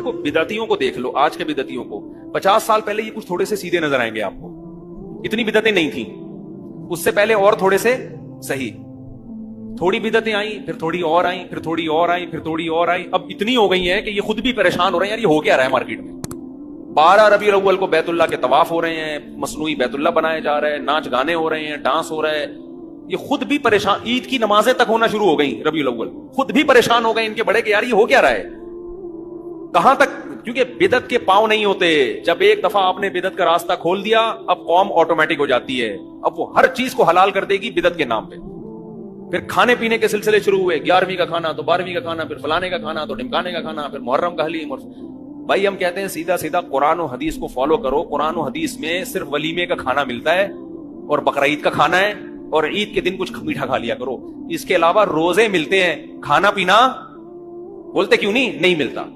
देखो बिदअतियों को देख लो, आज के बिदअतियों को 50 साल पहले ये कुछ थोड़े से सीधे नजर आएंगे आपको, इतनी बिदअतें नहीं थी। उससे पहले और थोड़े से सही, थोड़ी बिदअतें आई, फिर थोड़ी और आई, फिर थोड़ी और आई, फिर थोड़ी और आई, अब इतनी हो गई है कि ये खुद भी परेशान हो रहे हैं, यार ये हो क्या रहा है मार्केट में। 12 रबीउल अव्वल को बैतुल्लाह के तवाफ हो रहे हैं, मसनूई बैतुल्लाह बनाए जा रहे हैं, नाच गाने हो रहे हैं, डांस हो रहा है, ये खुद भी परेशान। ईद की नमाजें तक होना शुरू हो गई रबीउल अव्वल, खुद भी परेशान हो गए इनके बड़े कि यार ये हो क्या रहा है, कहां तक। क्योंकि बिदत के पांव नहीं होते, जब एक दफा आपने बिदत का रास्ता खोल दिया अब कौम ऑटोमेटिक हो जाती है, अब वो हर चीज को हलाल कर देगी बिदत के नाम पे। फिर खाने पीने के सिलसिले शुरू हुए, 11वीं का खाना तो 12वीं का खाना, फिर फलाने का खाना तो ढिमकाने का खाना, फिर मुहर्रम का हलीम। भाई हम कहते हैं सीधा सीधा कुरान और हदीस को फॉलो करो। कुरान और हदीस में सिर्फ वलीमे का खाना मिलता है और बकरीद का खाना है, और ईद के दिन कुछ मीठा खा लिया करो, इसके अलावा रोजे मिलते हैं, खाना पीना बोलते क्यों नहीं मिलता।